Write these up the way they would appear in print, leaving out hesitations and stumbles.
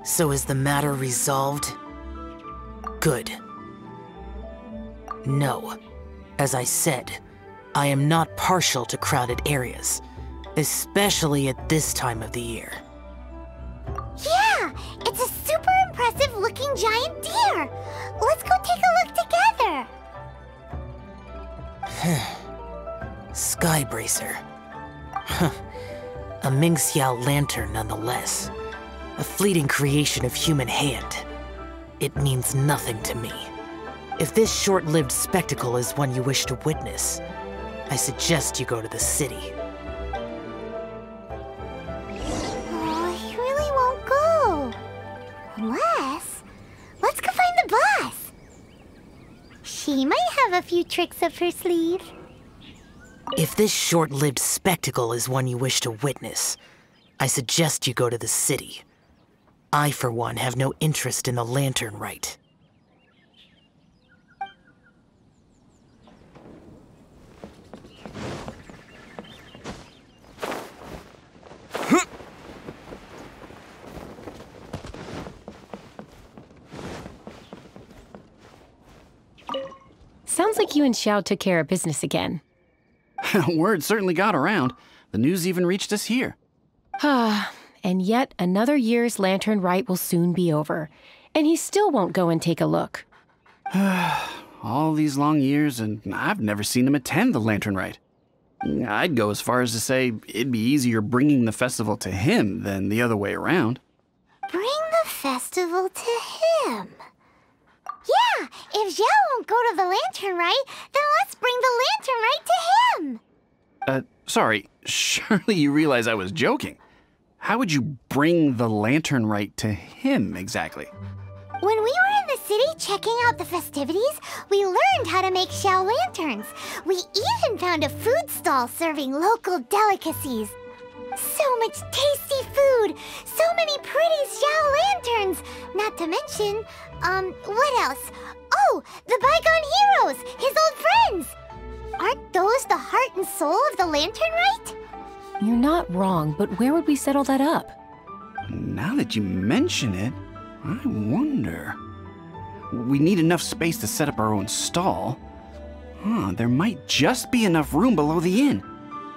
So is the matter resolved? Good. No. As I said, I am not partial to crowded areas, especially at this time of the year. Yeah! It's a super impressive looking giant deer! Let's go take a look together! Skybracer. A Ming Xiao lantern nonetheless. A fleeting creation of human hand. It means nothing to me. If this short-lived spectacle is one you wish to witness, I suggest you go to the city. Oh, he really won't go. Unless... let's go find the boss. She might have a few tricks up her sleeve. If this short-lived spectacle is one you wish to witness, I suggest you go to the city. I, for one, have no interest in the Lantern Rite. Sounds like you and Xiao took care of business again. Word certainly got around. The news even reached us here. And yet another year's Lantern Rite will soon be over, and he still won't go and take a look. All these long years, and I've never seen him attend the Lantern Rite. I'd go as far as to say it'd be easier bringing the festival to him than the other way around. Bring the festival to him. Yeah, if Xiao won't go to the Lantern Rite, then let's bring the Lantern Rite to him. Sorry, surely you realize I was joking. How would you bring the Lantern Rite to him exactly? When we were in the city checking out the festivities, we learned how to make Xiao lanterns. We even found a food stall serving local delicacies. So much tasty food! So many pretty Xiao lanterns! Not to mention, what else? Oh, the bygone heroes! His old friends! Aren't those the heart and soul of the Lantern Rite? You're not wrong, but where would we settle that up? Now that you mention it, I wonder. We need enough space to set up our own stall. There might just be enough room below the inn.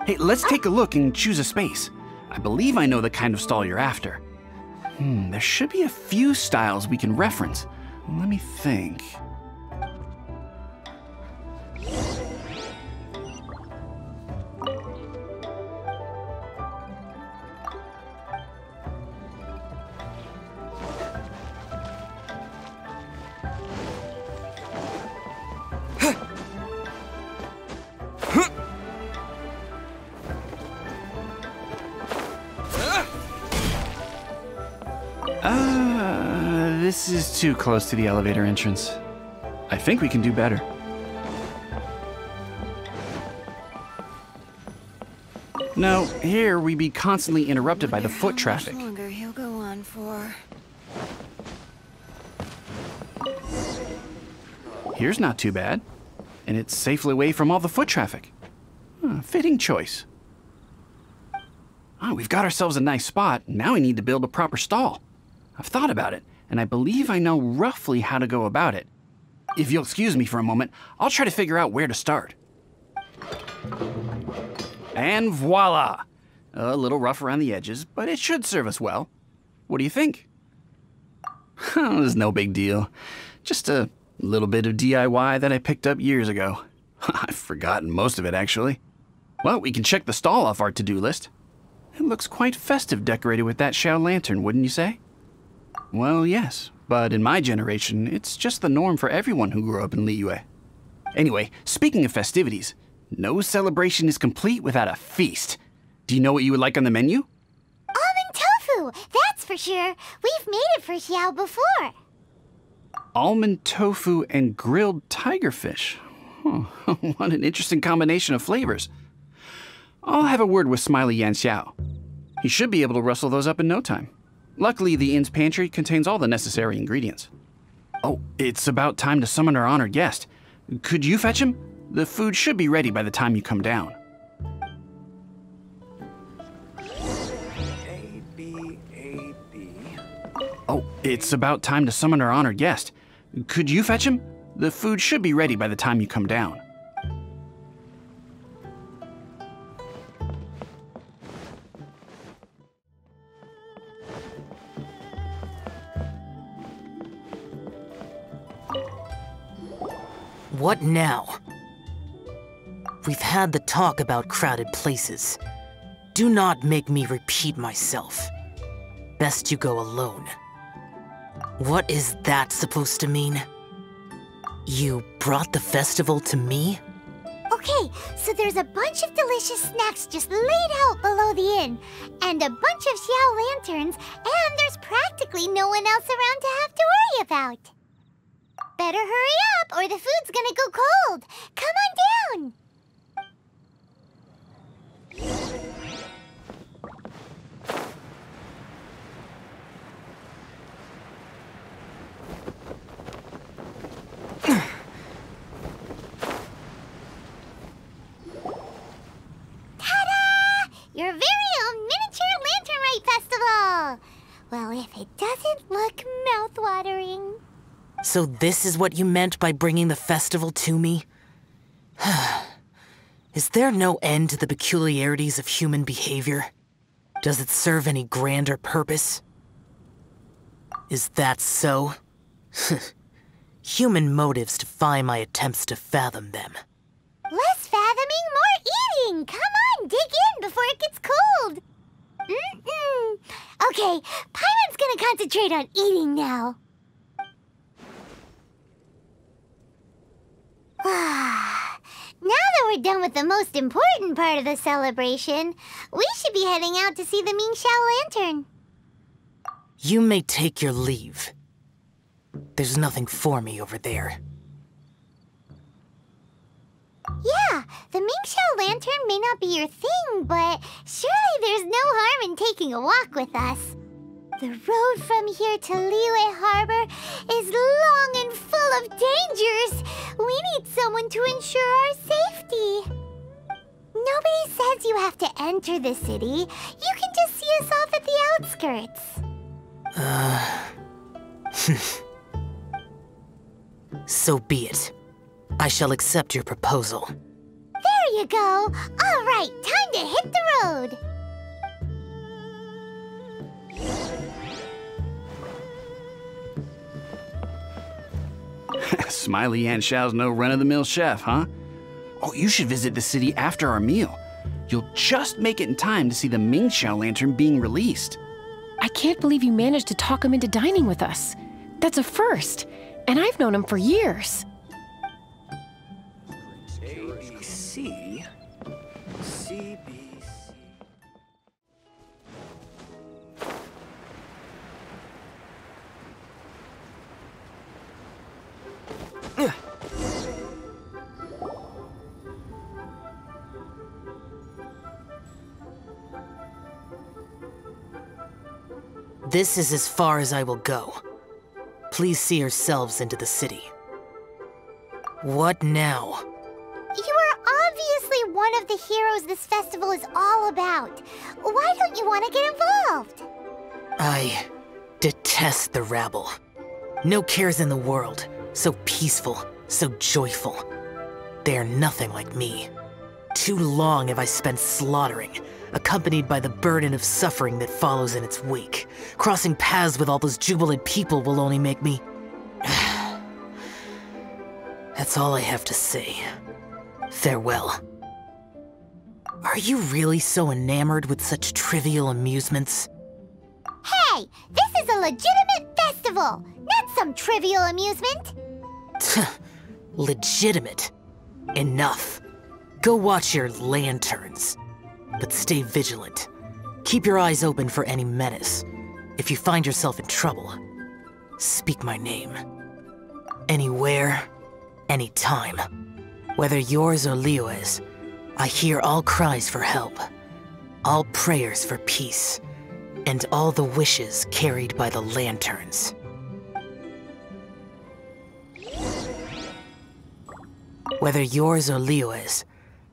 Hey, let's take a look and choose a space. I believe I know the kind of stall you're after. There should be a few styles we can reference. Let me think. This is too close to the elevator entrance. I think we can do better. No, here we'd be constantly interrupted by the foot traffic. How much longer he'll go on for? Here's not too bad, and it's safely away from all the foot traffic. Fitting choice. We've got ourselves a nice spot. Now we need to build a proper stall. I've thought about it, and I believe I know roughly how to go about it. If you'll excuse me for a moment, I'll try to figure out where to start. And voila! A little rough around the edges, but it should serve us well. What do you think? It's no big deal. Just a little bit of DIY that I picked up years ago. I've forgotten most of it, actually. Well, we can check the stall off our to-do list. It looks quite festive decorated with that Xiao lantern, wouldn't you say? Well, yes, but in my generation, it's just the norm for everyone who grew up in Liyue. Anyway, speaking of festivities, no celebration is complete without a feast. Do you know what you would like on the menu? Almond tofu, that's for sure. We've made it for Xiao before. Almond tofu and grilled tigerfish. What an interesting combination of flavors. I'll have a word with Smiley Yan Xiao. He should be able to rustle those up in no time. Luckily, the inn's pantry contains all the necessary ingredients. Oh, it's about time to summon our honored guest. Could you fetch him? The food should be ready by the time you come down. It's about time to summon our honored guest. Could you fetch him? The food should be ready by the time you come down. What now? We've had the talk about crowded places. Do not make me repeat myself. Best you go alone. What is that supposed to mean? You brought the festival to me? Okay, so there's a bunch of delicious snacks just laid out below the inn, and a bunch of Xiao lanterns, and there's practically no one else around to have to worry about. Better hurry up, or the food's gonna go cold. Come on down. Ta-da! Your very own miniature Lantern Rite festival! Well, if it doesn't look mouth-watering. So this is what you meant by bringing the festival to me? Is there no end to the peculiarities of human behavior? Does it serve any grander purpose? Is that so? Human motives defy my attempts to fathom them. Less fathoming, more eating! Come on, dig in before it gets cold! Okay, Paimon's gonna concentrate on eating now. Now that we're done with the most important part of the celebration, we should be heading out to see the Ming Xiao Lantern. You may take your leave. There's nothing for me over there. Yeah, the Ming Xiao Lantern may not be your thing, but surely there's no harm in taking a walk with us. The road from here to Liyue Harbor is long and full of dangers. We need someone to ensure our safety. Nobody says you have to enter the city. You can just see us off at the outskirts. So be it. I shall accept your proposal. There you go. All right, time to hit the road. Smiley Aunt Xiao's no run-of-the-mill chef, huh? Oh, you should visit the city after our meal. You'll just make it in time to see the Ming Xiao Lantern being released. I can't believe you managed to talk him into dining with us. That's a first, and I've known him for years. ABC, CBC. This is as far as I will go. Please see yourselves into the city. What now? You are obviously one of the heroes this festival is all about. Why don't you want to get involved? I detest the rabble. No cares in the world. So peaceful, so joyful. They are nothing like me. Too long have I spent slaughtering, accompanied by the burden of suffering that follows in its wake. Crossing paths with all those jubilant people will only make me... That's all I have to say. Farewell. Are you really so enamored with such trivial amusements? Hey, this is a legitimate festival, not some trivial amusement. Legitimate. Enough. Go watch your lanterns. But stay vigilant. Keep your eyes open for any menace. If you find yourself in trouble, speak my name. Anywhere, anytime. Whether yours or Liyue's, I hear all cries for help, all prayers for peace, and all the wishes carried by the lanterns. Whether yours or Liyue's,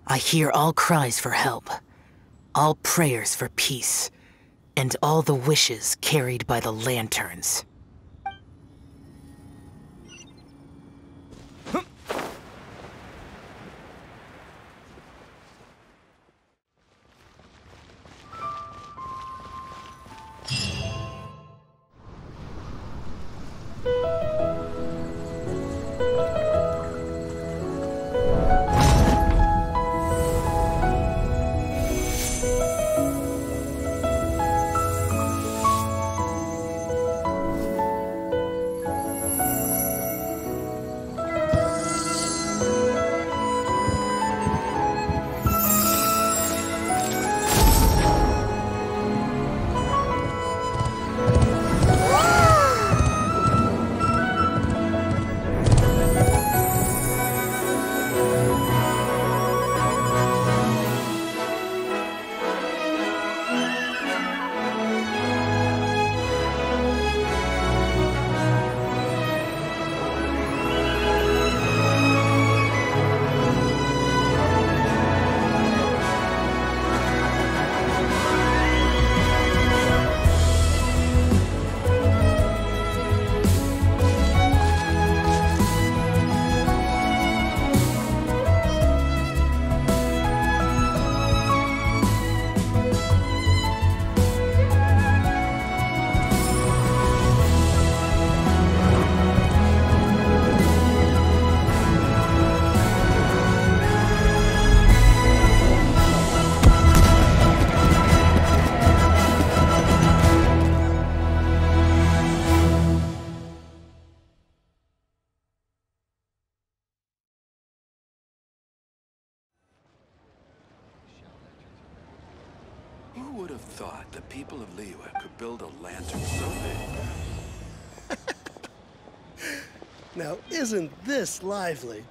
I hear all cries for help, all prayers for peace, and all the wishes carried by the lanterns. Who would have thought the people of Liyue could build a lantern so big? Now, isn't this lively?